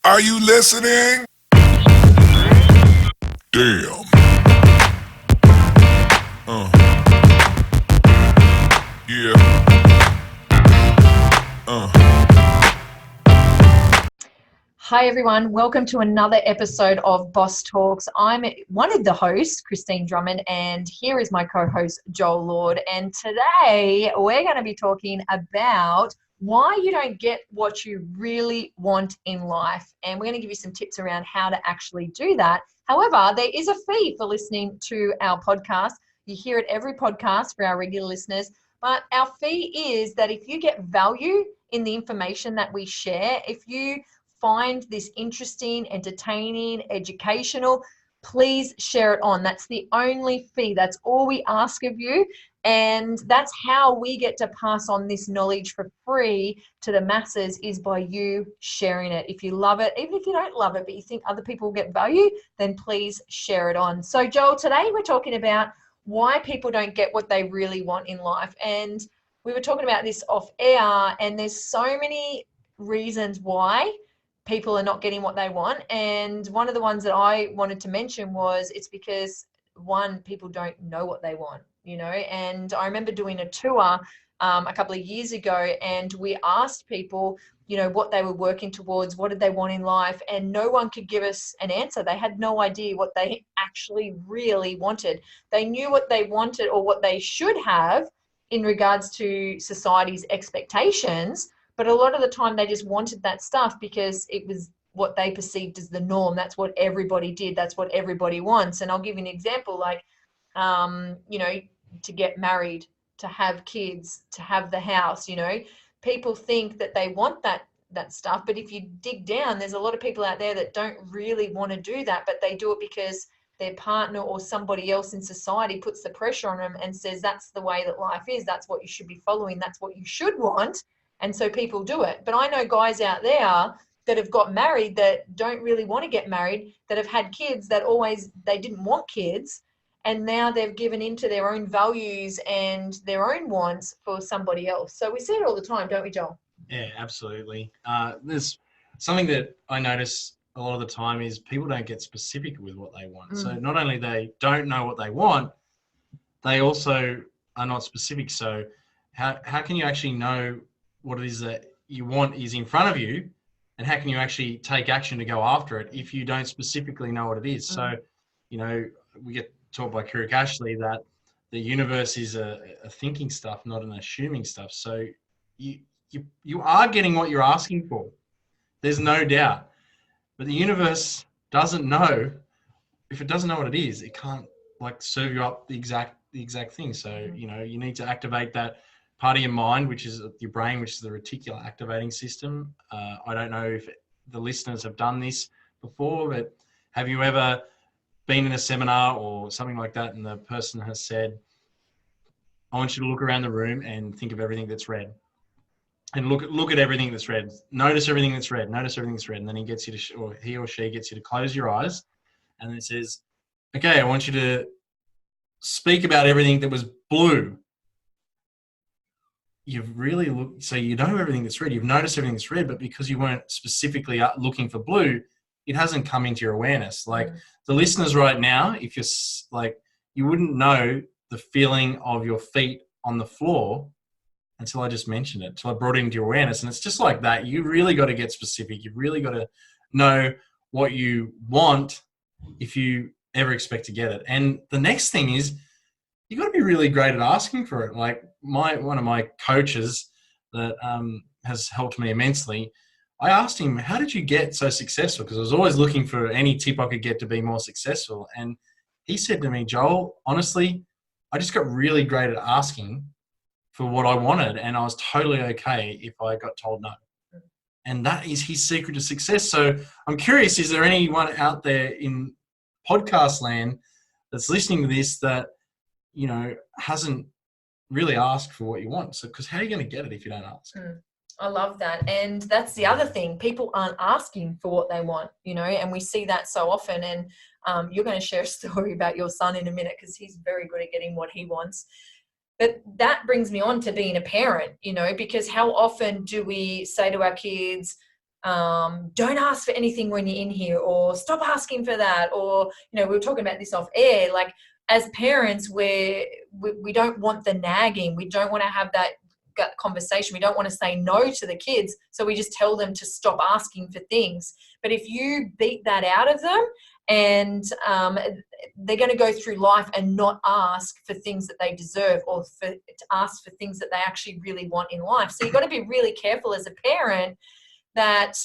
Are you listening? Damn. Yeah. Hi everyone, welcome to another episode of Boss Talks. I'm one of the hosts, Kristine Drummond, and here is my co-host, Joel Lord. And today we're going to be talking about why you don't get what you really want in life. And we're going to give you some tips around how to actually do that. However, there is a fee for listening to our podcast. You hear it every podcast for our regular listeners. But our fee is that if you get value in the information that we share, if you find this interesting, entertaining, educational, please share it on. That's the only fee. That's all we ask of you. And that's how we get to pass on this knowledge for free to the masses, is by you sharing it. If you love it, even if you don't love it, but you think other people will get value, then please share it on. So Joel, today we're talking about why people don't get what they really want in life. And we were talking about this off air, and there's so many reasons why people are not getting what they want. And one of the ones that I wanted to mention was it's because, one, people don't know what they want, you know. And I remember doing a tour a couple of years ago, and we asked people, you know, what they were working towards, what did they want in life, and no one could give us an answer. They had no idea what they actually really wanted. They knew what they wanted or what they should have in regards to society's expectations, but a lot of the time they just wanted that stuff because it was what they perceived as the norm. That's what everybody did. That's what everybody wants. And I'll give you an example, like, you know, to get married, to have kids, to have the house, you know, people think that they want that stuff. But if you dig down, there's a lot of people out there that don't really want to do that, but they do it because their partner or somebody else in society puts the pressure on them and says, that's the way that life is. That's what you should be following. That's what you should want. And so people do it. But I know guys out there that have got married that don't really want to get married, that have had kids that they didn't want kids. And now they've given into their own values and their own wants for somebody else. So we see it all the time, don't we, Joel? Yeah, absolutely. There's something that I notice a lot of the time is people don't get specific with what they want. So not only they don't know what they want, they also are not specific. So how can you actually know what it is that you want is in front of you, and how can you actually take action to go after it if you don't specifically know what it is? So, you know, we get taught by Kirk Ashley that the universe is a thinking stuff, not an assuming stuff. So you are getting what you're asking for. There's no doubt. But the universe doesn't know. If it doesn't know what it is, it can't like serve you up the exact thing. So, you know, you need to activate that part of your mind, which is your brain, which is the reticular activating system. I don't know if the listeners have done this before, but have you ever been in a seminar or something like that and the person has said, I want you to look around the room and think of everything that's red. And look at everything that's red. Notice everything that's red. Notice everything that's red. And then he gets you to, or he or she gets you to close your eyes. And then it says, okay, I want you to speak about everything that was blue. You've really looked, so you know everything that's red. You've noticed everything that's red, but because you weren't specifically looking for blue, it hasn't come into your awareness. Like the listeners right now, if you're like, you wouldn't know the feeling of your feet on the floor until I just mentioned it, until I brought it into your awareness. And it's just like that. You really got to get specific. You've really got to know what you want if you ever expect to get it. And the next thing is, you got to be really great at asking for it. Like one of my coaches that has helped me immensely, I asked him, how did you get so successful? Because I was always looking for any tip I could get to be more successful. And he said to me, Joel, honestly, I just got really great at asking for what I wanted. And I was totally okay if I got told no. And that is his secret to success. So I'm curious, is there anyone out there in podcast land that's listening to this that, you know, hasn't really asked for what you want? So, because how are you going to get it if you don't ask? I love that. And that's the other thing. People aren't asking for what they want, you know, and we see that so often. And you're going to share a story about your son in a minute because he's very good at getting what he wants. But that brings me on to being a parent, you know, because how often do we say to our kids, don't ask for anything when you're in here, or stop asking for that. Or, we were talking about this off air, like as parents, we don't want the nagging. We don't want to have that gut conversation. We don't want to say no to the kids. So we just tell them to stop asking for things. But if you beat that out of them, and they're going to go through life and not ask for things that they deserve, or to ask for things that they actually really want in life. So you've got to be really careful as a parent that,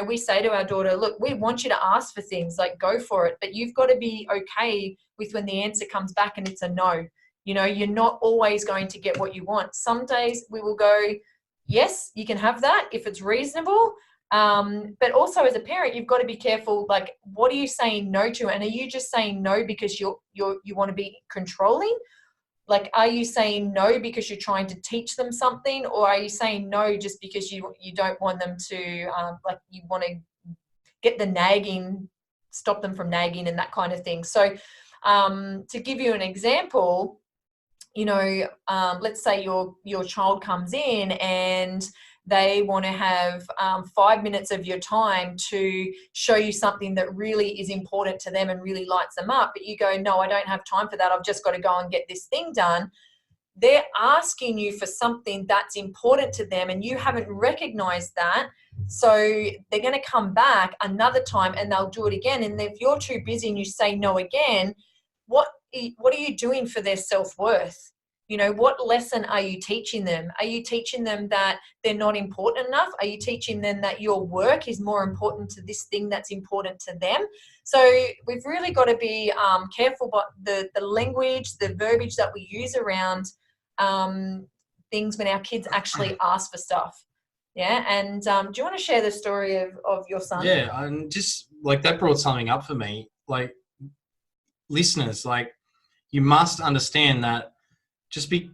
we say to our daughter, look, we want you to ask for things, like go for it, but you've got to be okay with when the answer comes back and it's a no. You're not always going to get what you want. Some days we will go, yes, you can have that if it's reasonable. But also as a parent, you've got to be careful, like, what are you saying no to? And are you just saying no because you want to be controlling? Like, are you saying no because you're trying to teach them something, or are you saying no just because you don't want them to, like, you want to get the nagging, stop them from nagging and that kind of thing? So to give you an example, let's say your child comes in and they want to have 5 minutes of your time to show you something that really is important to them and really lights them up. But you go, no, I don't have time for that. I've just got to go and get this thing done. They're asking you for something that's important to them, and you haven't recognized that. So they're going to come back another time and they'll do it again. And if you're too busy and you say no again, what are you doing for their self-worth? What lesson are you teaching them? Are you teaching them that they're not important enough? Are you teaching them that your work is more important to this thing that's important to them? So we've really got to be careful about the language, the verbiage that we use around things when our kids actually ask for stuff. Yeah. And do you want to share the story of your son? Yeah, and just like that brought something up for me. Like, listeners, like, you must understand that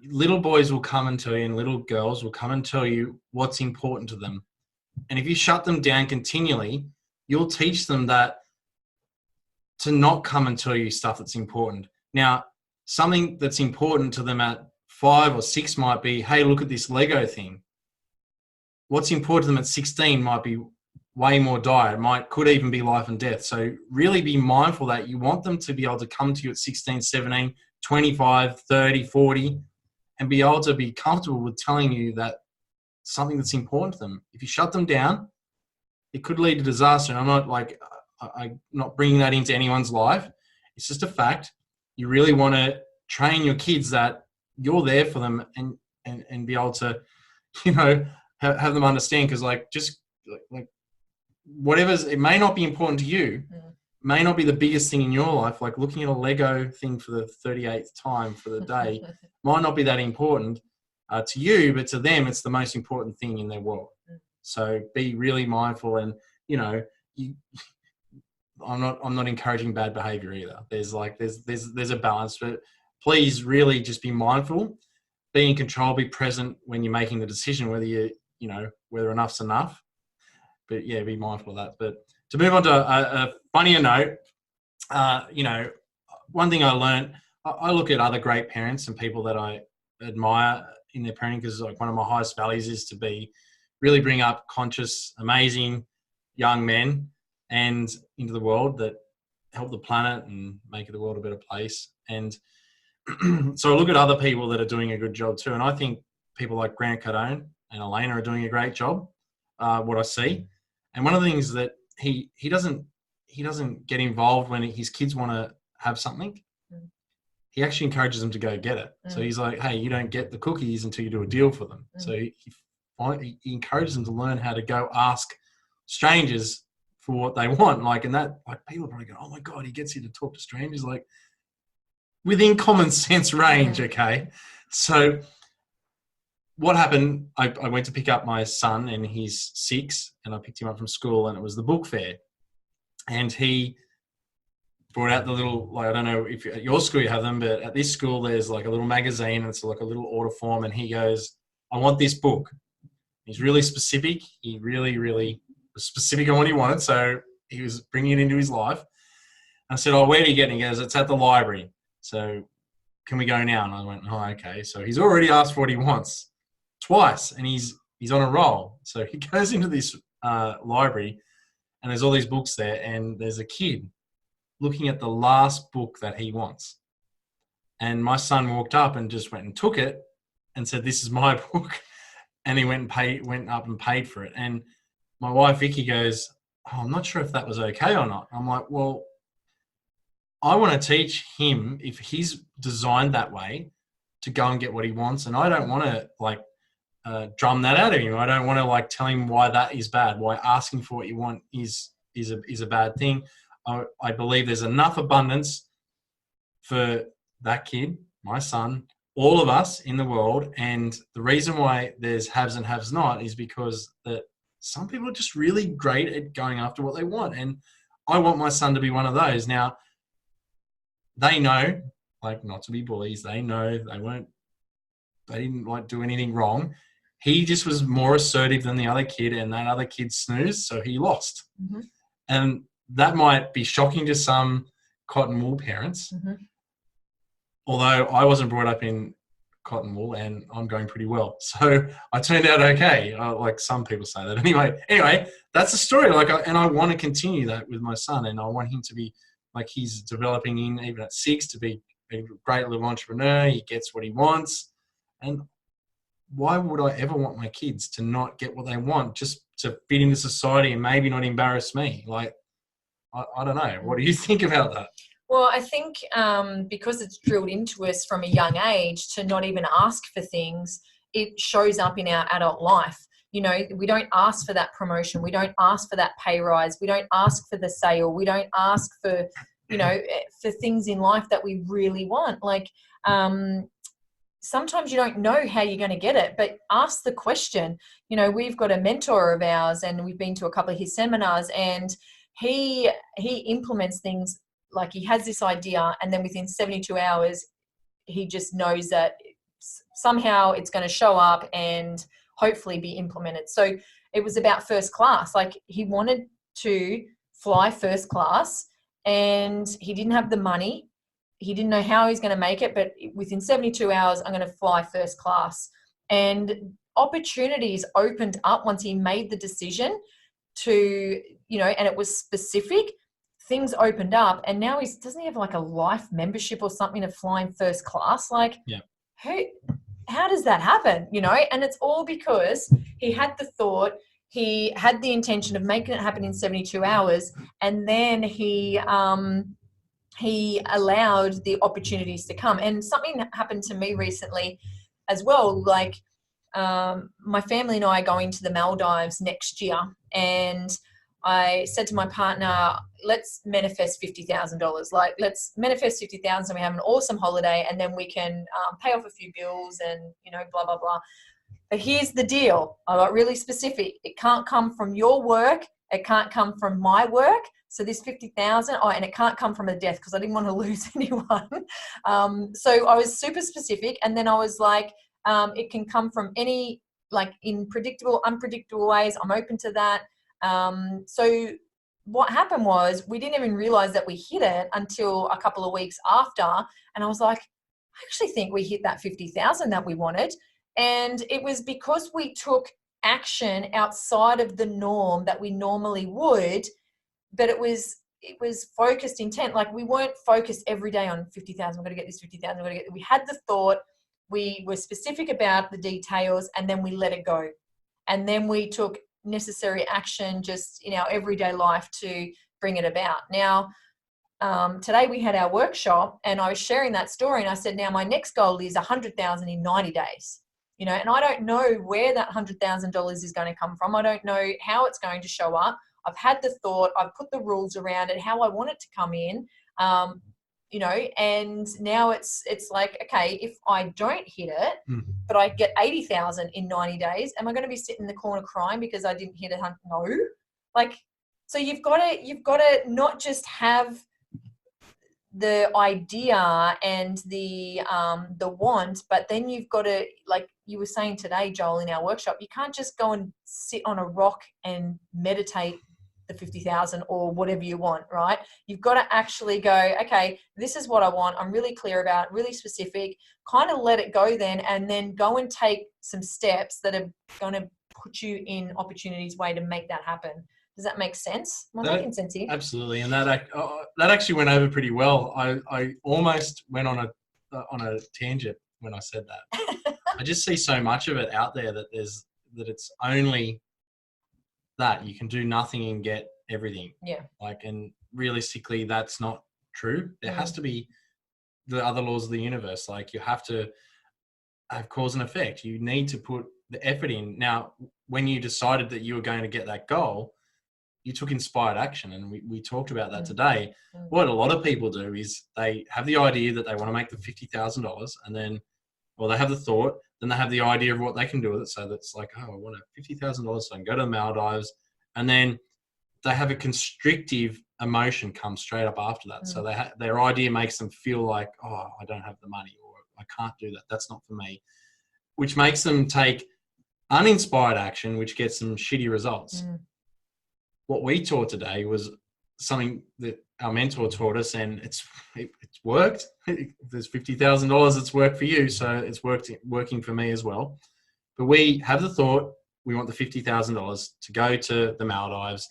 little boys will come and tell you, and little girls will come and tell you what's important to them. And if you shut them down continually, you'll teach them that to not come and tell you stuff that's important. Now, something that's important to them at 5 or 6 might be, hey, look at this Lego thing. What's important to them at 16 might be way more dire. Could even be life and death. So really be mindful that you want them to be able to come to you at 16, 17, 25, 30, 40, and be able to be comfortable with telling you that something that's important to them. If you shut them down, it could lead to disaster. And I'm not bringing that into anyone's life. It's just a fact. You really want to train your kids that you're there for them, and be able to, have them understand. Because it may not be important to you, may not be the biggest thing in your life. Like looking at a Lego thing for the 38th time for the day might not be that important to you, but to them, it's the most important thing in their world. So be really mindful, and I'm not encouraging bad behavior either. There's a balance, but please really just be mindful, be in control, be present when you're making the decision, whether enough's enough. But yeah, be mindful of that. But to move on to a funnier note, one thing I learned, I look at other great parents and people that I admire in their parenting, because like one of my highest values is to really bring up conscious, amazing young men and into the world that help the planet and make the world a better place. And so I look at other people that are doing a good job too. And I think people like Grant Cardone and Elena are doing a great job, what I see. And one of the things that he doesn't get involved when his kids want to have something. He actually encourages them to go get it. So he's like, hey, you don't get the cookies until you do a deal for them. So he encourages them to learn how to go ask strangers for what they want. People are probably going, oh my God, he gets you to talk to strangers, like within common sense range. Okay. So what happened, I went to pick up my son, and he's 6, and I picked him up from school, and it was the book fair. And he brought out the little, I don't know if at your school you have them, but at this school there's like a little magazine, and it's like a little order form, and he goes, I want this book. He's really specific. He really, really was specific on what he wanted, so he was bringing it into his life. I said, oh, where are you getting it? He goes, it's at the library. So can we go now? And I went, oh, okay. So he's already asked for what he wants twice, and he's on a roll. So he goes into this library, and there's all these books there, and there's a kid looking at the last book that he wants. And my son walked up and just went and took it and said, "This is my book." And he went up and paid for it. And my wife, Vicky, goes, "Oh, I'm not sure if that was okay or not." I'm like, well, I want to teach him, if he's designed that way, to go and get what he wants. And I don't want to like drum that out of him. I don't want to like tell him why that is bad, why asking for what you want is a bad thing. I believe there's enough abundance for that kid, my son, all of us in the world. And the reason why there's haves and haves not is because that some people are just really great at going after what they want. And I want my son to be one of those. Now, they know, like, not to be bullies. They know they didn't like do anything wrong. He just was more assertive than the other kid, and that other kid snoozed, so he lost. Mm-hmm. And that might be shocking to some cotton wool parents. Mm-hmm. Although I wasn't brought up in cotton wool and I'm going pretty well. So I turned out okay. Like some people say that. Anyway, that's the story. And I want to continue that with my son, and I want him to be like he's developing in even at 6 to be a great little entrepreneur. He gets what he wants. And why would I ever want my kids to not get what they want just to fit into society and maybe not embarrass me? Like, I don't know. What do you think about that? Well, I think because it's drilled into us from a young age to not even ask for things, it shows up in our adult life. You know, we don't ask for that promotion. We don't ask for that pay rise. We don't ask for the sale. We don't ask for, for things in life that we really want. Like, sometimes you don't know how you're going to get it, but ask the question. You know, we've got a mentor of ours and we've been to a couple of his seminars, and he implements things. Like, he has this idea, and then within 72 hours, he just knows that somehow it's going to show up and hopefully be implemented. So it was about first class. Like, he wanted to fly first class and he didn't have the money. He didn't know how he was going to make it, but within 72 hours, I'm going to fly first class. And opportunities opened up once he made the decision to, and it was specific. Things opened up, and now doesn't he have like a life membership or something of flying first class? Like, yeah. How does that happen? And it's all because he had the thought, he had the intention of making it happen in 72 hours, and then he allowed the opportunities to come. And something happened to me recently as well. Like, my family and I are going to the Maldives next year, and I said to my partner, let's manifest $50,000. Like, let's manifest 50,000 and we have an awesome holiday, and then we can pay off a few bills and, blah, blah, blah. But here's the deal. I got really specific. It can't come from your work. It can't come from my work. So this 50,000, and it can't come from a death, because I didn't want to lose anyone. So I was super specific. And then I was like, it can come from any, like, in predictable, unpredictable ways. I'm open to that. So what happened was, we didn't even realize that we hit it until a couple of weeks after. And I was like, I actually think we hit that 50,000 that we wanted. And it was because we took action outside of the norm that we normally would, but it was focused intent. Like, we weren't focused every day on 50,000. We're going to get this 50,000. We had the thought, we were specific about the details, and then we let it go. And then we took necessary action just in our everyday life to bring it about. Now, today we had our workshop, and I was sharing that story, and I said, now my next goal is 100,000 in 90 days. And I don't know where that $100,000 is going to come from. I don't know how it's going to show up. I've had the thought, I've put the rules around it, how I want it to come in, and now it's like, okay, if I don't hit it, but I get 80,000 in 90 days, am I going to be sitting in the corner crying because I didn't hit it? No. Like, so you've got to not just have the idea and the want, but then you've got to, like you were saying today, Joel, in our workshop, you can't just go and sit on a rock and meditate the 50,000 or whatever you want, right? You've got to actually go, okay, this is what I want. I'm really clear about it, really specific, kind of let it go then, and then go and take some steps that are going to put you in opportunities way to make that happen. Does that make sense? Am I That- making sense here? Absolutely, and that actually went over pretty well. I almost went on a tangent when I said that. I just see so much of it out there that it's only that you can do nothing and get everything. Yeah. Like, and realistically, that's not true. There has to be the other laws of the universe. Like, you have to have cause and effect. You need to put the effort in. Now, when you decided that you were going to get that goal, you took inspired action, and we talked about that today. What a lot of people do is they have the idea that they want to make the $50,000, and then, well, they have the thought, then they have the idea of what they can do with it. So that's like, oh, I want $50,000 so I can go to the Maldives, and then they have a constrictive emotion come straight up after that. So their idea makes them feel like, oh, I don't have the money, or I can't do that. That's not for me, which makes them take uninspired action, which gets them shitty results. What we taught today was something that our mentor taught us, and it's worked. If there's $50,000, it's worked for you, so it's working for me as well. But we have the thought, we want the $50,000 to go to the Maldives,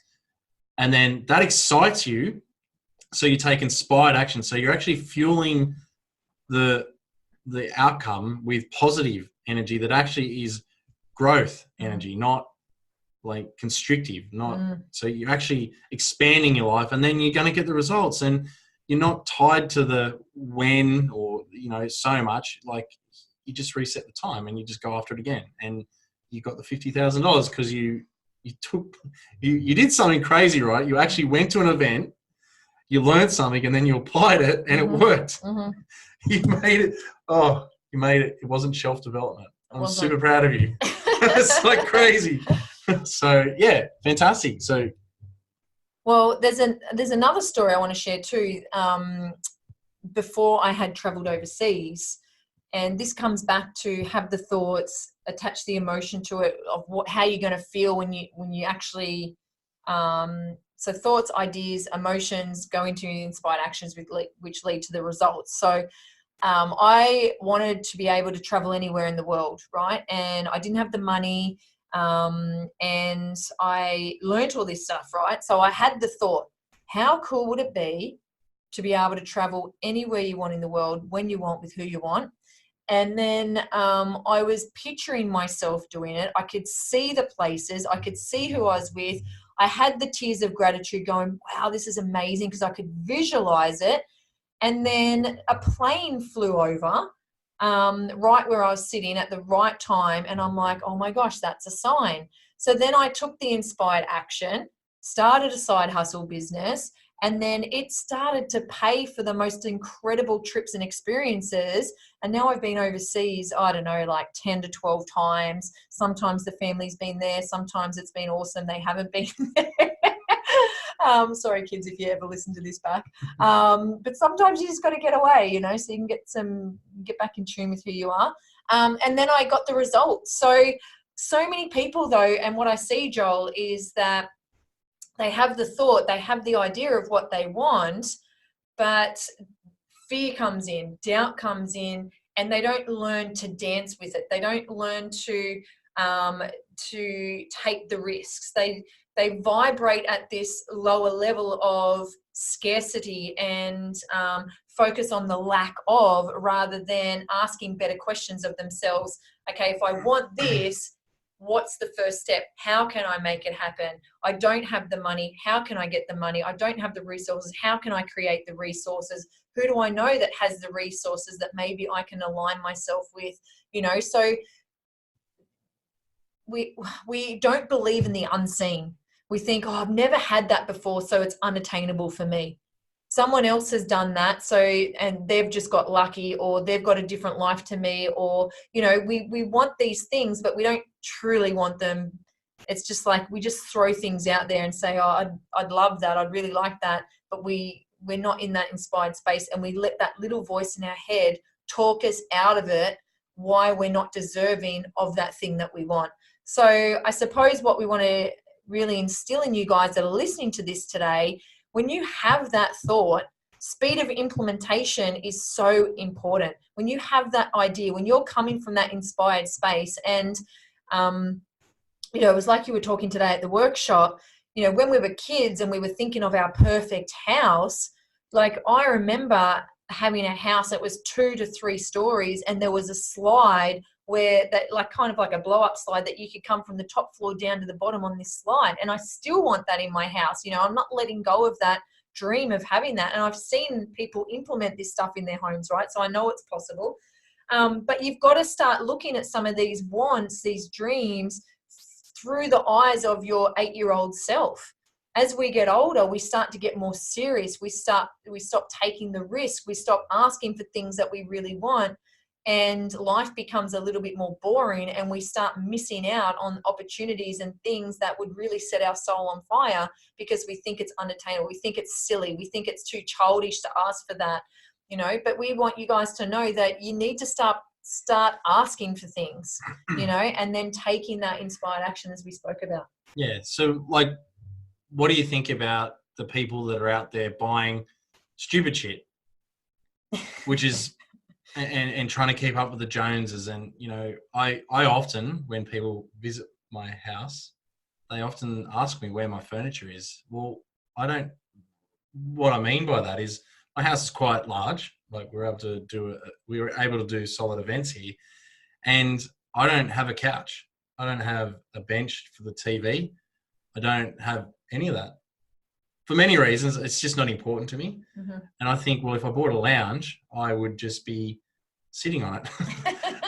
and then that excites you, so you take inspired action. So you're actually fueling the outcome with positive energy that actually is growth energy, not like constrictive, so you're actually expanding your life, and then you're going to get the results, and you're not tied to the when, or so much. Like, you just reset the time and you just go after it again, and you got the $50,000 because you did something crazy, right? You actually went to an event, you learned something, and then you applied it, and it worked. You made it. You made it. It wasn't shelf development. I'm super proud of you. It's like crazy. So yeah, fantastic. So, well, there's another story I want to share too. Before I had traveled overseas, and this comes back to have the thoughts, attach the emotion to it of how you're going to feel when you actually. So thoughts, ideas, emotions go into inspired actions, which lead to the results. So I wanted to be able to travel anywhere in the world, right? And I didn't have the money, and I learnt all this stuff, right? So I had the thought, how cool would it be to be able to travel anywhere you want in the world, when you want, with who you want? And then I was picturing myself doing it. I could see the places. I could see who I was with. I had the tears of gratitude going, wow, this is amazing, because I could visualize it. And then a plane flew over right where I was sitting at the right time. And I'm like, oh my gosh, that's a sign. So then I took the inspired action, started a side hustle business, and then it started to pay for the most incredible trips and experiences. And now I've been overseas, I don't know, like 10 to 12 times. Sometimes the family's been there. Sometimes it's been awesome. They haven't been there. Sorry, kids, if you ever listen to this back. But sometimes you just got to get away, so you can get back in tune with who you are. And then I got the results. So many people, though, and what I see, Joel, is that they have the thought, they have the idea of what they want, but fear comes in, doubt comes in, and they don't learn to dance with it. They don't learn to take the risks. They vibrate at this lower level of scarcity and focus on the lack of, rather than asking better questions of themselves. Okay, if I want this, what's the first step? How can I make it happen? I don't have the money. How can I get the money? I don't have the resources. How can I create the resources? Who do I know that has the resources that maybe I can align myself with? So we don't believe in the unseen. We think, oh, I've never had that before, so it's unattainable for me. Someone else has done that, and they've just got lucky, or they've got a different life to me, or, we want these things, but we don't truly want them. It's just like we just throw things out there and say, oh, I'd love that. I'd really like that. But we're not in that inspired space, and we let that little voice in our head talk us out of it, why we're not deserving of that thing that we want. So I suppose what we want to really instill in you guys that are listening to this today, when you have that thought, speed of implementation is so important. When you have that idea, when you're coming from that inspired space, and it was like you were talking today at the workshop, when we were kids and we were thinking of our perfect house, like I remember having a house that was 2 to 3 stories, and there was a slide where that, like, kind of like a blow up slide, that you could come from the top floor down to the bottom on this slide. And I still want that in my house. I'm not letting go of that dream of having that. And I've seen people implement this stuff in their homes, right? So I know it's possible. But you've got to start looking at some of these wants, these dreams, through the eyes of your 8-year-old self. As we get older, we start to get more serious. We stop taking the risk. We stop asking for things that we really want, and life becomes a little bit more boring, and we start missing out on opportunities and things that would really set our soul on fire, because we think it's unattainable. We think it's silly. We think it's too childish to ask for that, but we want you guys to know that you need to start asking for things, and then taking that inspired action, as we spoke about. Yeah. So, like, what do you think about the people that are out there buying stupid shit, which is, and trying to keep up with the Joneses? And, I often, when people visit my house, they often ask me where my furniture is. Well, what I mean by that is my house is quite large. Like, we were able to do solid events here, and I don't have a couch. I don't have a bench for the TV. I don't have any of that. For many reasons, it's just not important to me. Mm-hmm. And I think, well, if I bought a lounge, I would just be sitting on it.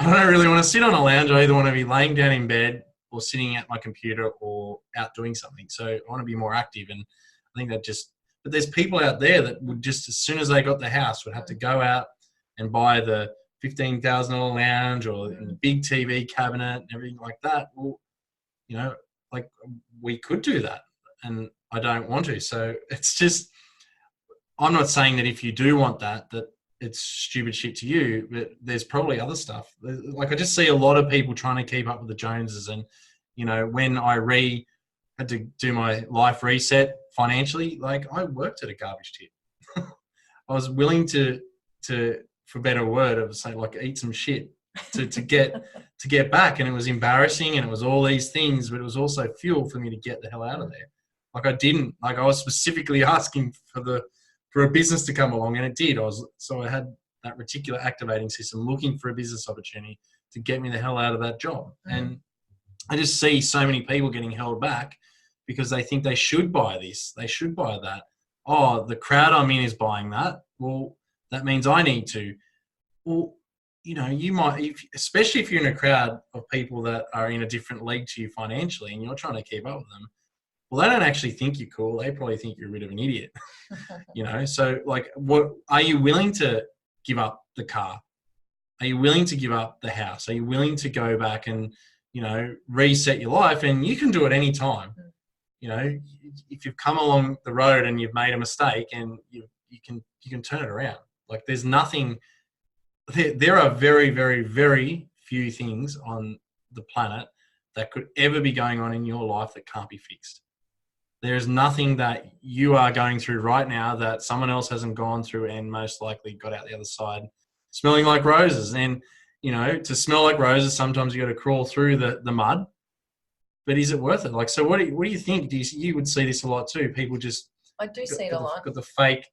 I don't really want to sit on a lounge. I either want to be laying down in bed or sitting at my computer or out doing something. So I want to be more active. And I think but there's people out there that would just, as soon as they got the house, would have to go out and buy the $15,000 lounge or the big TV cabinet and everything like that. Well, like, we could do that, and I don't want to. So it's just, I'm not saying that if you do want that it's stupid shit to you, but there's probably other stuff. Like, I just see a lot of people trying to keep up with the Joneses. And, when I had to do my life reset financially, like, I worked at a garbage tip. I was willing to, for better word, I would say, like, eat some shit to get back. And it was embarrassing, and it was all these things, but it was also fuel for me to get the hell out of there. Like, I was specifically asking for a business to come along, and it did. I had that reticular activating system looking for a business opportunity to get me the hell out of that job. And I just see so many people getting held back because they think they should buy this, they should buy that. Oh, the crowd I'm in is buying that. Well, that means I need to. Well, you might, especially if you're in a crowd of people that are in a different league to you financially, and you're trying to keep up with them. Well, they don't actually think you're cool. They probably think you're a bit of an idiot. So, like, what are you willing to give up the car? Are you willing to give up the house? Are you willing to go back and, reset your life? And you can do it any time. If you've come along the road and you've made a mistake, and you can turn it around. Like, there's nothing. There are very, very, very few things on the planet that could ever be going on in your life that can't be fixed. There's nothing that you are going through right now that someone else hasn't gone through and most likely got out the other side smelling like roses. And, to smell like roses, sometimes you got to crawl through the mud. But is it worth it? Like, so what do you think? You would see this a lot too. People just... I do see it a lot. Got the fake,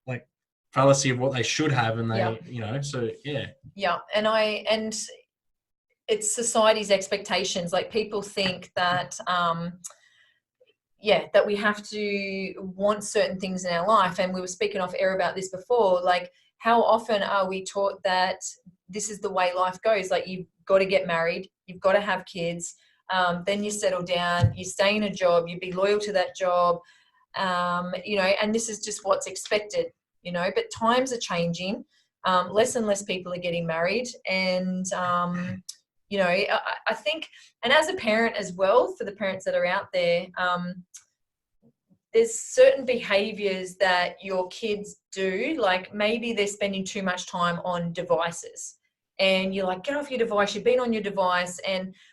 like, fallacy of what they should have, and they, so yeah. Yeah, and it's society's expectations. Like, people think that... that we have to want certain things in our life. And we were speaking off air about this before. Like, how often are we taught that this is the way life goes? Like, you've got to get married, you've got to have kids, then you settle down, you stay in a job, you be loyal to that job, and this is just what's expected, but times are changing. Less and less people are getting married. And, I think, and as a parent as well, for the parents that are out there, there's certain behaviors that your kids do. Like, maybe they're spending too much time on devices, and you're like, get off your device, you've been on your device,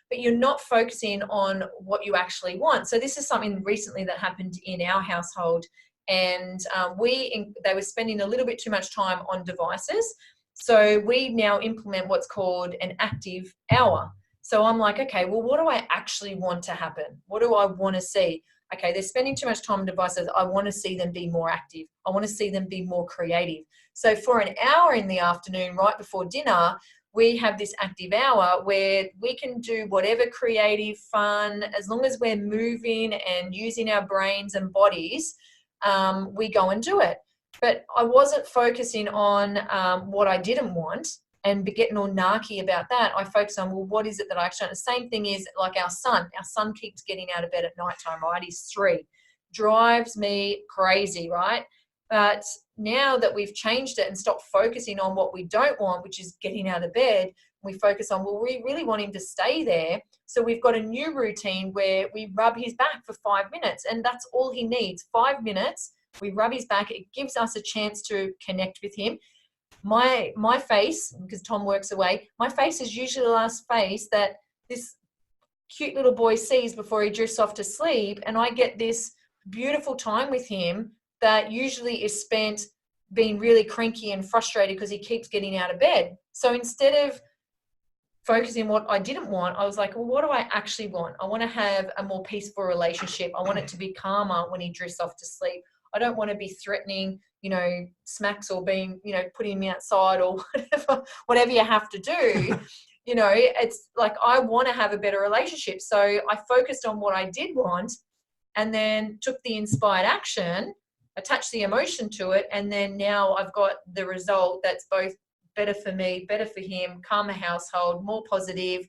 but you're not focusing on what you actually want. So this is something recently that happened in our household, and they were spending a little bit too much time on devices. So we now implement what's called an active hour. So I'm like, okay, well, what do I actually want to happen? What do I want to see? Okay, they're spending too much time on devices. I want to see them be more active. I want to see them be more creative. So for an hour in the afternoon, right before dinner, we have this active hour where we can do whatever creative, fun, as long as we're moving and using our brains and bodies, we go and do it. But I wasn't focusing on what I didn't want and be getting all narky about that. I focus on, well, what is it that I actually want? The same thing is like our son. Our son keeps getting out of bed at nighttime, right? He's 3. Drives me crazy, right? But now that we've changed it and stopped focusing on what we don't want, which is getting out of bed, we focus on, well, we really want him to stay there. So we've got a new routine where we rub his back for 5 minutes, and that's all he needs. 5 minutes, we rub his back. It gives us a chance to connect with him. My face, because Tom works away, my face is usually the last face that this cute little boy sees before he drifts off to sleep, and I get this beautiful time with him that usually is spent being really cranky and frustrated because he keeps getting out of bed. So instead of focusing on what I didn't want, I was like, well, what do I actually want? I want to have a more peaceful relationship. I want it to be calmer when he drifts off to sleep. I don't want to be threatening, smacks or being, putting me outside or whatever you have to do. It's like, I want to have a better relationship. So I focused on what I did want and then took the inspired action, attached the emotion to it. And then now I've got the result that's both better for me, better for him, calmer household, more positive,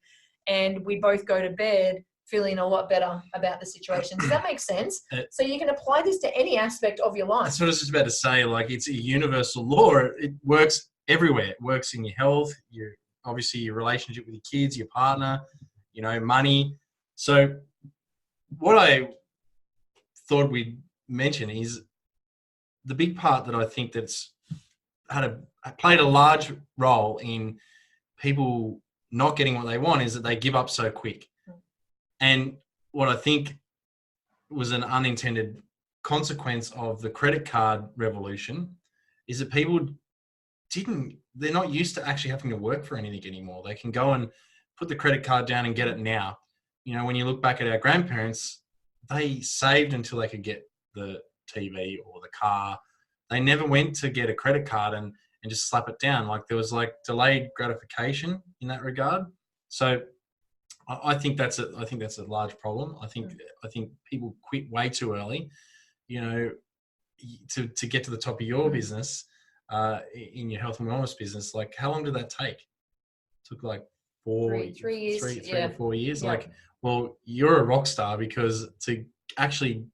and we both go to bed feeling a lot better about the situation. Does that make sense? So you can apply this to any aspect of your life. That's what I was just about to say. Like, it's a universal law. It works everywhere. It works in your health, obviously your relationship with your kids, your partner, money. So what I thought we'd mention is the big part that I think that's played a large role in people not getting what they want is that they give up so quick. And what I think was an unintended consequence of the credit card revolution is that people they're not used to actually having to work for anything anymore. They can go and put the credit card down and get it now. When you look back at our grandparents, they saved until they could get the TV or the car. They never went to get a credit card and just slap it down. Like, there was like delayed gratification in that regard. So I think that's a large problem. I think people quit way too early, to get to the top of your business, in your health and wellness business. Like, how long did that take? It took like three or 4 years. Yeah. Like, well, you're a rock star, because to actually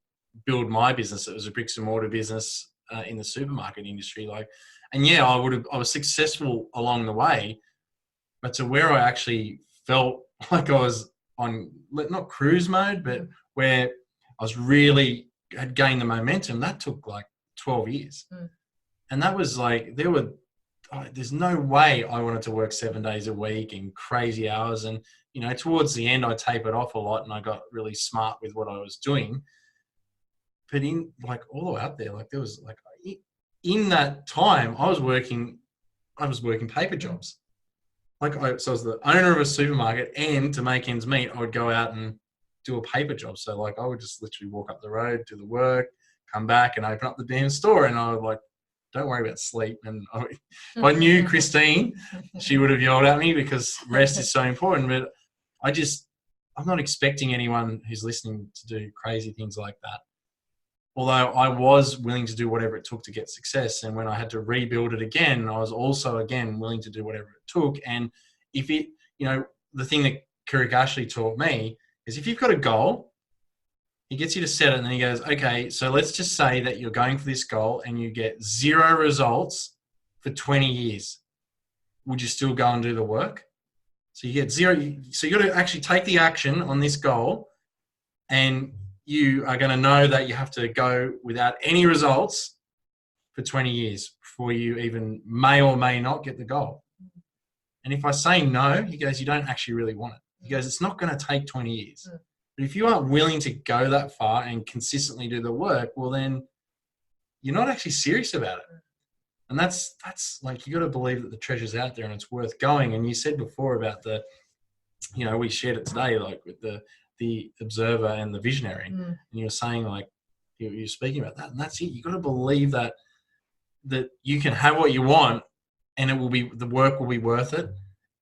build my business, it was a bricks and mortar business in the supermarket industry. Like, and yeah, I was successful along the way, but to where I actually felt like I was on not cruise mode, but where I was really had gained the momentum, that took like 12 years. And that was like, there's no way I wanted to work 7 days a week and crazy hours. And, towards the end, I tapered off a lot and I got really smart with what I was doing. But in like all the way out there, like there was like, in that time I was working paper jobs. So I was the owner of a supermarket, and to make ends meet, I would go out and do a paper job. So like, I would just literally walk up the road, do the work, come back and open up the damn store. And I would like, don't worry about sleep. And if I knew Kristine, she would have yelled at me, because rest is so important. But I'm not expecting anyone who's listening to do crazy things like that. Although I was willing to do whatever it took to get success. And when I had to rebuild it again, I was also, again, willing to do whatever it took. And if it, the thing that Kirik Ashley taught me is, if you've got a goal, he gets you to set it, and then he goes, okay, so let's just say that you're going for this goal and you get 0 results for 20 years. Would you still go and do the work? So you get 0. So you got to actually take the action on this goal, and you are going to know that you have to go without any results for 20 years before you even may or may not get the goal. And if I say no, he goes, you don't actually really want it. He goes, it's not going to take 20 years. But if you aren't willing to go that far and consistently do the work, well, then you're not actually serious about it. And that's like, you got to believe that the treasure's out there and it's worth going. And you said before about the we shared it today, like with the observer and the visionary. Mm. And you were saying, like, you're speaking about that, and that's it. You got to believe that you can have what you want, and the work will be worth it,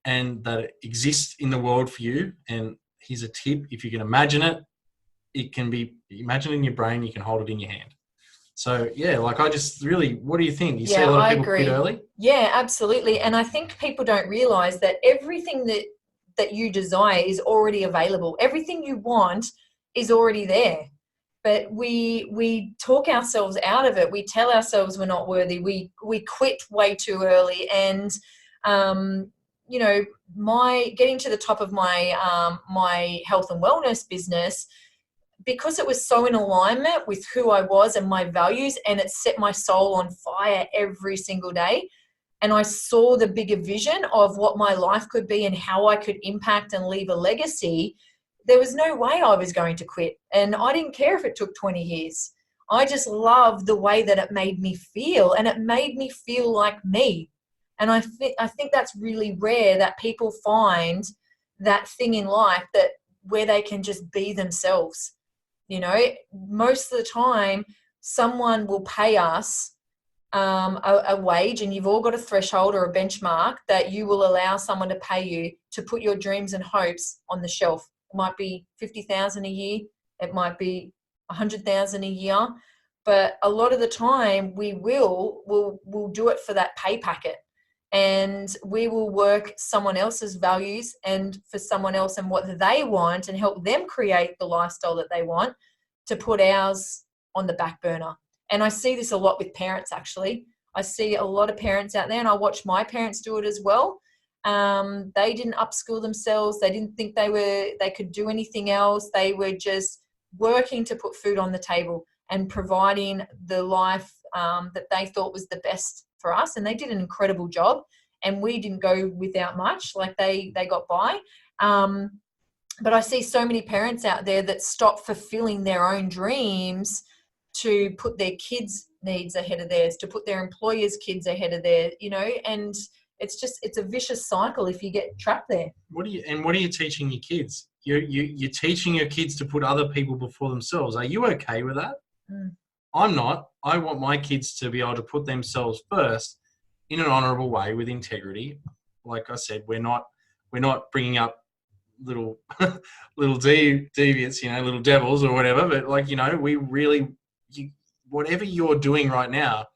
and that it exists in the world for you. And here's a tip: if you can imagine it, it can be imagined in your brain. You can hold it in your hand. So yeah, like I just really, what do you think? You see a lot of people quit early? Yeah, absolutely. And I think people don't realize that everything that you desire is already available. Everything you want is already there. But we talk ourselves out of it. We tell ourselves we're not worthy. We quit way too early. And my getting to the top of my my health and wellness business, because it was so in alignment with who I was and my values, and it set my soul on fire every single day. And I saw the bigger vision of what my life could be and how I could impact and leave a legacy. There was no way I was going to quit. And I didn't care if it took 20 years. I just loved the way that it made me feel, and it made me feel like me. And I think that's really rare, that people find that thing in life that where they can just be themselves. Most of the time, someone will pay us a wage, and you've all got a threshold or a benchmark that you will allow someone to pay you to put your dreams and hopes on the shelf. It might be 50,000 a year. It might be 100,000 a year. But a lot of the time, we'll do it for that pay packet. And we will work someone else's values and for someone else and what they want, and help them create the lifestyle that they want, to put ours on the back burner. And I see this a lot with parents, actually. I see a lot of parents out there, and I watch my parents do it as well. They didn't upskill themselves. They didn't think they could do anything else. They were just working to put food on the table and providing the life that they thought was the best for us. And they did an incredible job, and we didn't go without much. Like they got by. But I see so many parents out there that stop fulfilling their own dreams to put their kids' needs ahead of theirs, to put their employers' kids ahead of theirs, and it's a vicious cycle if you get trapped there. What are you teaching your kids? You're teaching your kids to put other people before themselves. Are you okay with that? Mm. I'm not. I want my kids to be able to put themselves first in an honourable way with integrity. Like I said, we're not bringing up little deviants, little devils or whatever. But we really, whatever you're doing right now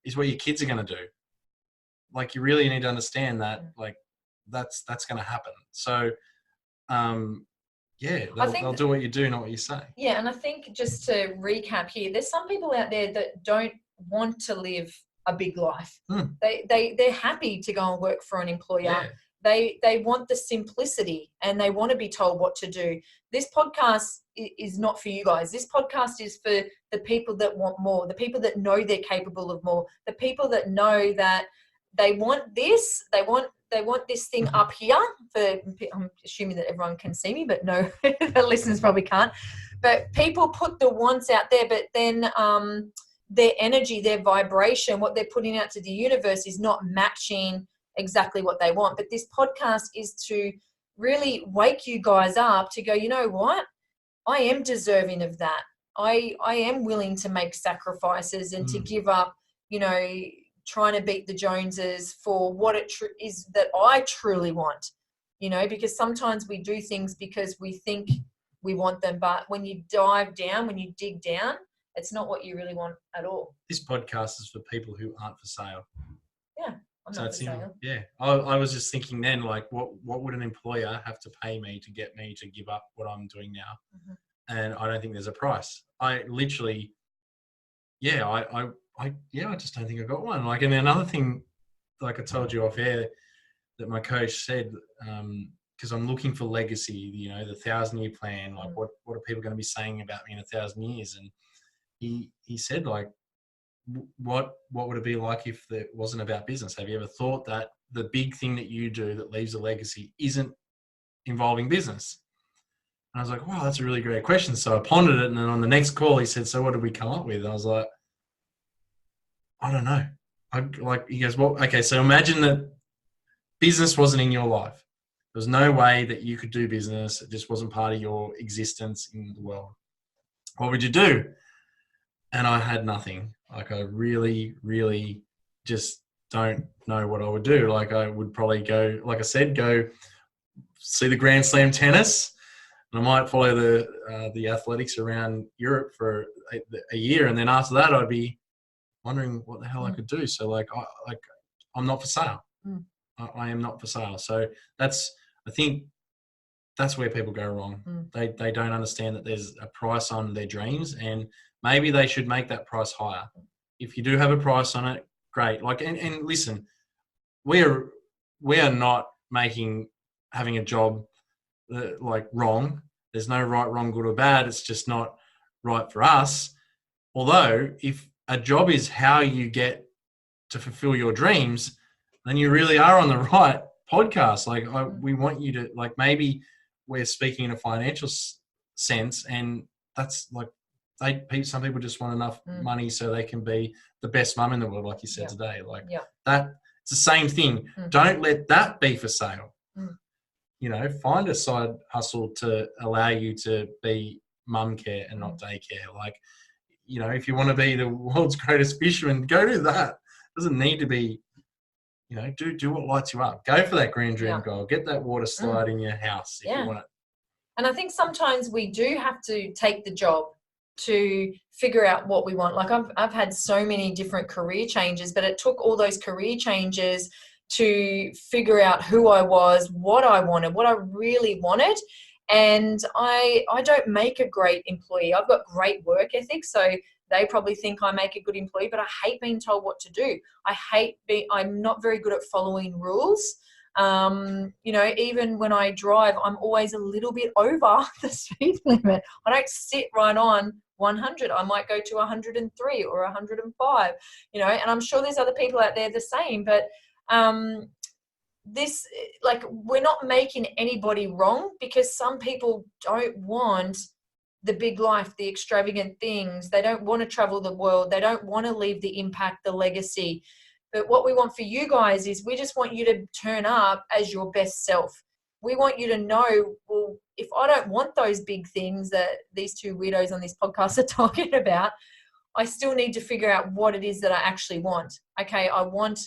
is what your kids are going to do. Like, you really need to understand that, like, that's going to happen. So, they'll do what you do, not what you say. Yeah, and I think, just to recap here, there's some people out there that don't want to live a big life. They're happy to go and work for an employer. Yeah. They want the simplicity, and they want to be told what to do. This podcast is not for you guys. This podcast is for the people that want more, the people that know they're capable of more, the people that know that they want this, they want this thing up here. I'm assuming that everyone can see me, but no, the listeners probably can't. But people put the wants out there, but then their energy, their vibration, what they're putting out to the universe is not matching exactly what they want. But this podcast is to really wake you guys up to go, you know what? I am deserving of that. I am willing to make sacrifices and to give up, trying to beat the Joneses for what it is that I truly want, because sometimes we do things because we think we want them. But when you dive down, when you dig down, it's not what you really want at all. This podcast is for people who aren't for sale. Yeah. Yeah. I was just thinking then, like, what would an employer have to pay me to get me to give up what I'm doing now? Mm-hmm. And I don't think there's a price. I literally, I just don't think I got one. Like, and another thing, like I told you off air, that my coach said, because I'm looking for legacy, the 1,000-year plan, like what are people going to be saying about me in 1,000 years? And he said, like, what would it be like if it wasn't about business? Have you ever thought that the big thing that you do that leaves a legacy isn't involving business? And I was like, wow, that's a really great question. So I pondered it, and then on the next call, he said, so what did we come up with? And I was like, I don't know. He goes, well, okay, so imagine that business wasn't in your life, was no way that you could do business. It just wasn't part of your existence in the world. What would you do? And I had nothing. Like, I really, really just don't know what I would do. Like, I would probably go, like I said, go see the Grand Slam tennis, and I might follow the athletics around Europe for a year, and then after that, I'd be wondering what the hell I could do. So, I'm not for sale. I am not for sale. So I think that's where people go wrong. They don't understand that there's a price on their dreams, and maybe they should make that price higher. If you do have a price on it, great. Like, and listen, we are not having a job like wrong. There's no right, wrong, good or bad. It's just not right for us. Although if a job is how you get to fulfill your dreams, then you really are on the right podcast. Like, we want you to, like, maybe we're speaking in a financial sense, and that's like, some people just want enough money so they can be the best mum in the world, like you said today. Like, that, it's the same thing. Don't let that be for sale. You know, find a side hustle to allow you to be mum care and not daycare. Like, you know, if you want to be the world's greatest fisherman, go do that. It doesn't need to be, you know, do what lights you up. Go for that grand dream goal. Get that water slide in your house if you want it. And I think sometimes we do have to take the job to figure out what we want. Like, I've had so many different career changes, but it took all those career changes to figure out who I was, what I wanted, what I really wanted. And I don't make a great employee. I've got great work ethic, so they probably think I make a good employee, but I hate being told what to do. I'm not very good at following rules. You know, even when I drive, I'm always a little bit over the speed limit. I don't sit right on 100. I might go to 103 or 105, you know, and I'm sure there's other people out there the same, but we're not making anybody wrong, because some people don't want the big life, the extravagant things. They don't want to travel the world. They don't want to leave the impact, the legacy. But what we want for you guys is, we just want you to turn up as your best self. We want you to know, well, if I don't want those big things that these two weirdos on this podcast are talking about, I still need to figure out what it is that I actually want. Okay, I want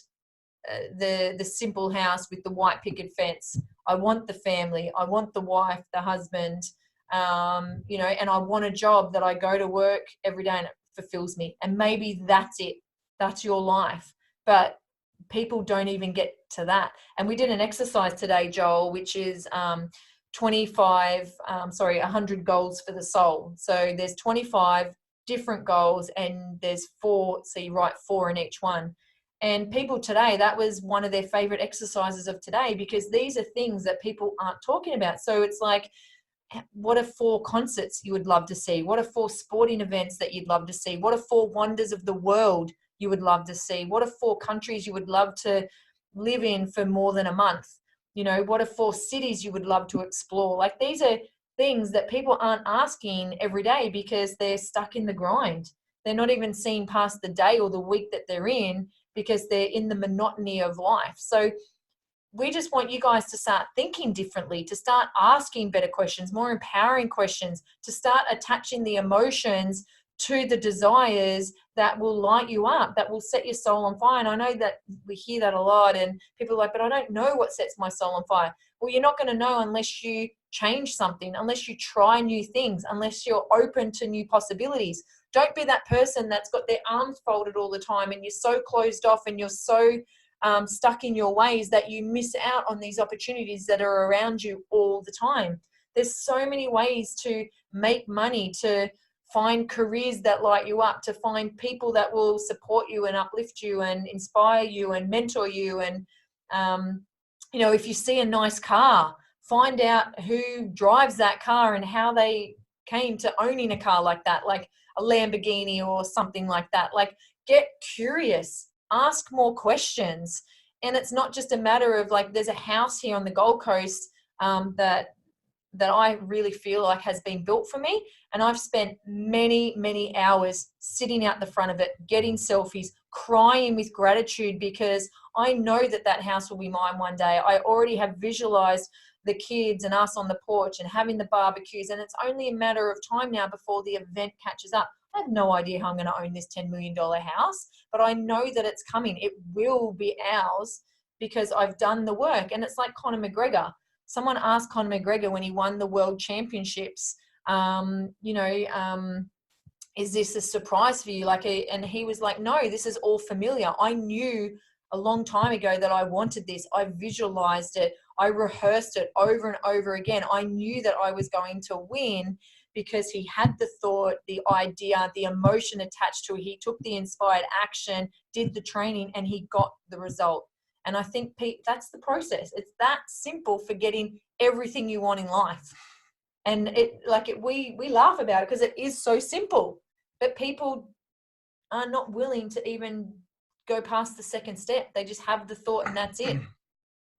the simple house with the white picket fence. I want the family. I want the wife, the husband, you know, and I want a job that I go to work every day and it fulfills me. And maybe that's it. That's your life. But people don't even get to that. And we did an exercise today, Joel, which is 100 goals for the soul. So there's 25 different goals, and there's 4, so you write 4 in each one. And people today, that was one of their favorite exercises of today, because these are things that people aren't talking about. So it's like, what are 4 concerts you would love to see? What are 4 sporting events that you'd love to see? What are 4 wonders of the world you would love to see? What are 4 countries you would love to live in for more than a month? You know, what are 4 cities you would love to explore? Like, these are things that people aren't asking every day, because they're stuck in the grind. They're not even seeing past the day or the week that they're in, because they're in the monotony of life. So we just want you guys to start thinking differently, to start asking better questions, more empowering questions, to start attaching the emotions to the desires that will light you up, that will set your soul on fire. And I know that we hear that a lot, and people are like, but I don't know what sets my soul on fire. Well, you're not going to know unless you change something, unless you try new things, unless you're open to new possibilities. Don't be that person that's got their arms folded all the time, and you're so closed off, and you're so stuck in your ways that you miss out on these opportunities that are around you all the time. There's so many ways to make money, to find careers that light you up, to find people that will support you and uplift you and inspire you and mentor you. And, you know, if you see a nice car, find out who drives that car and how they came to owning a car like that, like a Lamborghini or something like that. Like, get curious, ask more questions. And it's not just a matter of, like, there's a house here on the Gold Coast that I really feel like has been built for me. And I've spent many, many hours sitting out the front of it, getting selfies, crying with gratitude, because I know that that house will be mine one day. I already have visualized the kids and us on the porch and having the barbecues. And it's only a matter of time now before the event catches up. I have no idea how I'm going to own this $10 million house, but I know that it's coming. It will be ours because I've done the work. And it's like Conor McGregor. Someone asked Conor McGregor when he won the world championships, is this a surprise for you? And he was like, no, this is all familiar. I knew a long time ago that I wanted this. I visualized it. I rehearsed it over and over again. I knew that I was going to win because he had the thought, the idea, the emotion attached to it. He took the inspired action, did the training, and he got the result. And I think, Pete, that's the process. It's that simple for getting everything you want in life. And we laugh about it because it is so simple, but people are not willing to even go past the second step. They just have the thought and that's it.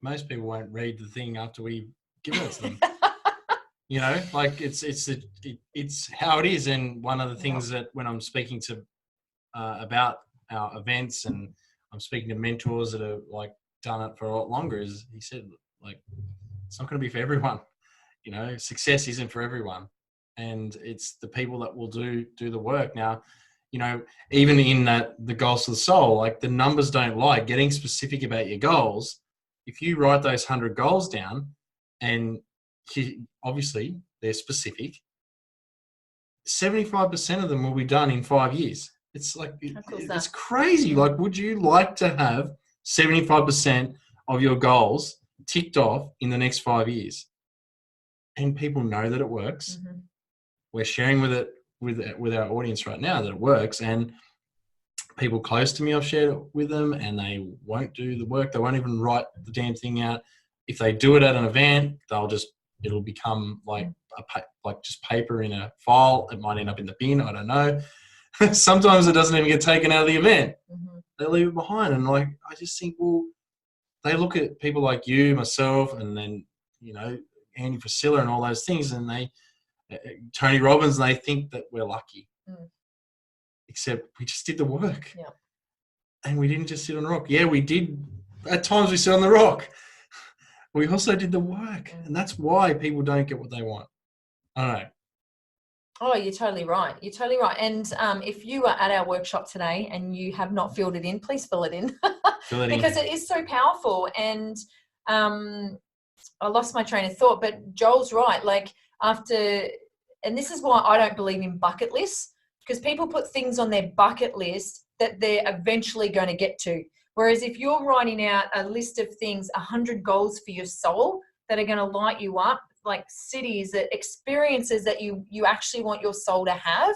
Most people won't read the thing after we give it to them. It's how it is. And one of the things that when I'm speaking to about our events and I'm speaking to mentors that have like done it for a lot longer is he said, like, it's not going to be for everyone. Success isn't for everyone, and it's the people that will do the work. Now, even in the goals of the soul, like the numbers don't lie. Getting specific about your goals, if you write those 100 goals down, and obviously they're specific, 75% of them will be done in 5 years. It's like it's crazy. Like, would you like to have 75% of your goals ticked off in the next 5 years? And people know that it works. Mm-hmm. We're sharing with our audience right now that it works, and people close to me, I've shared it with them, and they won't do the work. They won't even write the damn thing out. If they do it at an event, it'll become like just paper in a file. It might end up in the bin. I don't know. Sometimes it doesn't even get taken out of the event. Mm-hmm. They leave it behind, and I just think, well, they look at people like you, myself, and then Andy Priscilla and all those things, and Tony Robbins, and they think that we're lucky. Except we just did the work. Yeah. And we didn't just sit on the rock. Yeah, we did. At times we sit on the rock. We also did the work. And that's why people don't get what they want. I don't know. Oh, you're totally right. You're totally right. And if you are at our workshop today and you have not filled it in, please fill it in. Because it is so powerful. And I lost my train of thought, but Joel's right. Like and this is why I don't believe in bucket lists, because people put things on their bucket list that they're eventually going to get to. Whereas if you're writing out a list of things, 100 goals for your soul that are going to light you up, like cities, experiences that you actually want your soul to have,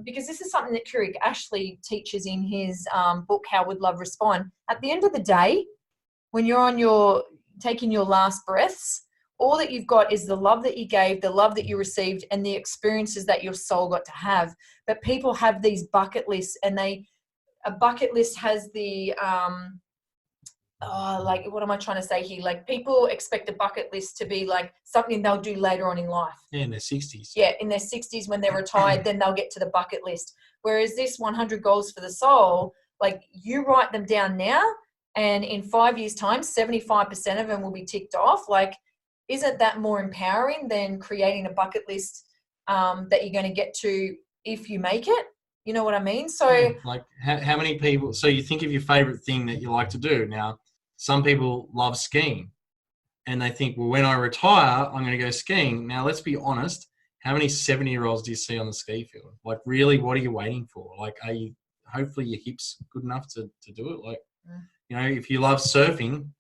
because this is something that Keurig Ashley teaches in his book, How Would Love Respond. At the end of the day, when you're taking your last breaths, all that you've got is the love that you gave, the love that you received, and the experiences that your soul got to have. But people have these bucket lists, and a bucket list has the what am I trying to say here? Like, people expect a bucket list to be like something they'll do later on in life. Yeah, in their 60s. Yeah, in their 60s when they're retired, then they'll get to the bucket list. Whereas this 100 goals for the soul, like, you write them down now, and in 5 years' time, 75% of them will be ticked off. Like, isn't that more empowering than creating a bucket list that you're going to get to if you make it? You know what I mean? So, yeah, like, how many people? So you think of your favorite thing that you like to do. Now, some people love skiing, and they think, well, when I retire, I'm going to go skiing. Now, let's be honest. How many 70-year-olds do you see on the ski field? Like, really, what are you waiting for? Like, hopefully your hips good enough to do it? Like, if you love surfing,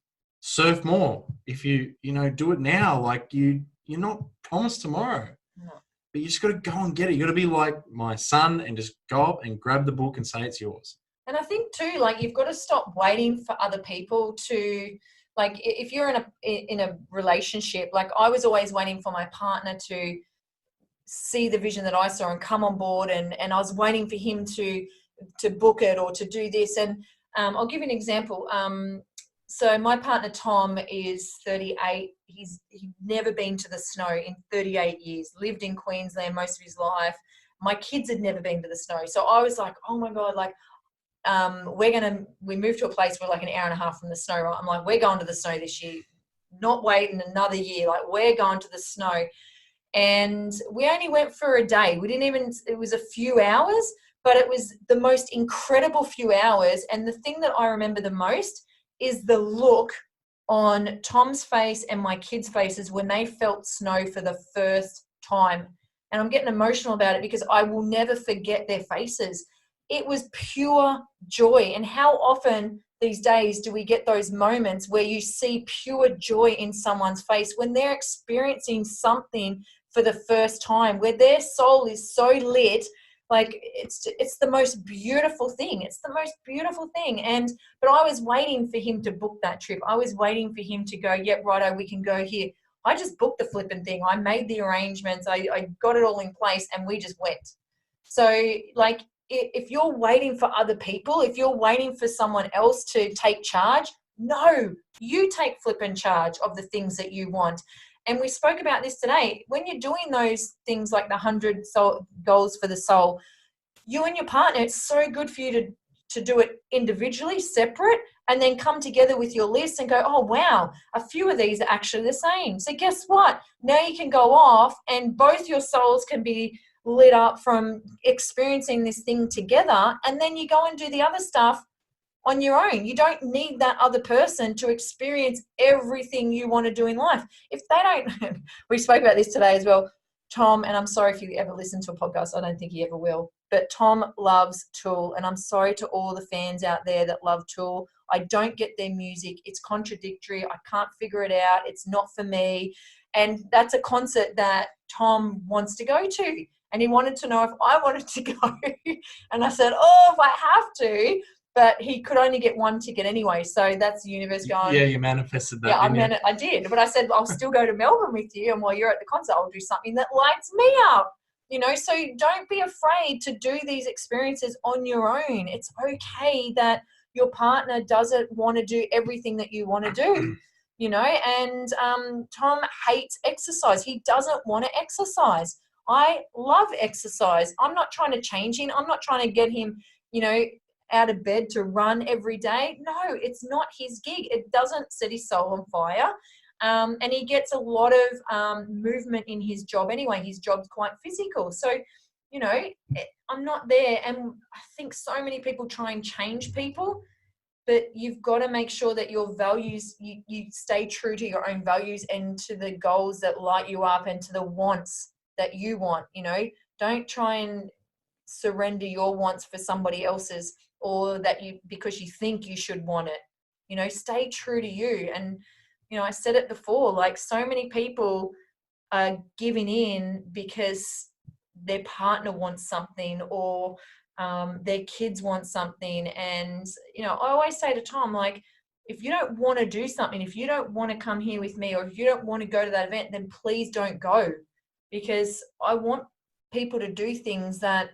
surf more. If you do it now, like, you're not promised tomorrow. No. But you just got to go and get it. You got to be like my son and just go up and grab the book and say it's yours. And I think too, like, you've got to stop waiting for other people to, like, if you're in a relationship, like, I was always waiting for my partner to see the vision that I saw and come on board, and I was waiting for him to book it or to do this. And I'll give you an example. So my partner Tom is 38. He's never been to the snow in 38 years. Lived in Queensland most of his life. My kids had never been to the snow. So I was like, oh my God, like, we moved to a place where like an hour and a half from the snow, right? I'm like, we're going to the snow this year. not waiting another year. Like, we're going to the snow. And we only went for a day. We didn't even, it was a few hours, but it was the most incredible few hours. And the thing that I remember the most is the look on Tom's face and my kids' faces when they felt snow for the first time. And I'm getting emotional about it because I will never forget their faces. It was pure joy. And how often these days do we get those moments where you see pure joy in someone's face when they're experiencing something for the first time, where their soul is so lit? Like, it's the most beautiful thing. It's the most beautiful thing. But I was waiting for him to book that trip. I was waiting for him to go, yep, righto, we can go here. I just booked the flipping thing. I made the arrangements. I got it all in place, and we just went. So, like, if you're waiting for other people, if you're waiting for someone else to take charge, no, you take flipping charge of the things that you want. And we spoke about this today. When you're doing those things like the 100 goals for the soul, you and your partner, it's so good for you to do it individually, separate, and then come together with your list and go, oh, wow, a few of these are actually the same. So guess what? Now you can go off and both your souls can be lit up from experiencing this thing together, and then you go and do the other stuff on your own. You don't need that other person to experience everything you want to do in life. If they don't, we spoke about this today as well, Tom, and I'm sorry if you ever listen to a podcast, I don't think he ever will, but Tom loves Tool, and I'm sorry to all the fans out there that love Tool. I don't get their music. It's contradictory. I can't figure it out. It's not for me. And that's a concert that Tom wants to go to. And he wanted to know if I wanted to go. And I said, oh, if I have to. But he could only get one ticket anyway. So that's the universe going. Yeah, you manifested that. Yeah, I did. But I said, I'll still go to Melbourne with you. And while you're at the concert, I'll do something that lights me up. You know, so don't be afraid to do these experiences on your own. It's okay that your partner doesn't want to do everything that you want to do. You know, and Tom hates exercise. He doesn't want to exercise. I love exercise. I'm not trying to change him. I'm not trying to get him, you know, out of bed to run every day. No, it's not his gig. It doesn't set his soul on fire. And he gets a lot of movement in his job anyway. His job's quite physical. So, you know, I'm not there. And I think so many people try and change people, but you've got to make sure that your values, you stay true to your own values and to the goals that light you up and to the wants that you want. You know, don't try and surrender your wants for somebody else's, or that you, because you think you should want it. You know, stay true to you. And, you know, I said it before, like, so many people are giving in because their partner wants something, or their kids want something. And, you know, I always say to Tom, like, if you don't want to do something, if you don't want to come here with me, or if you don't want to go to that event, then please don't go, because I want people to do things that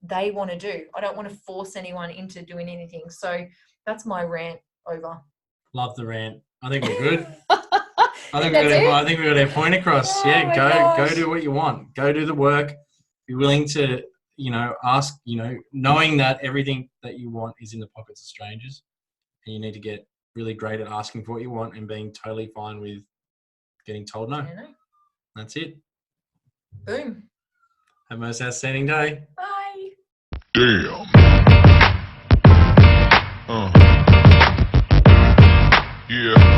they want to do. I don't want to force anyone into doing anything. So that's my rant over. Love the rant. I think we're good. I think we got our point across. Oh, yeah, go do what you want. Go do the work. Be willing to, you know, ask, you know, knowing that everything that you want is in the pockets of strangers, and you need to get really great at asking for what you want and being totally fine with getting told no. That's it. Boom. Have a most outstanding day. Bye. Damn. Yeah.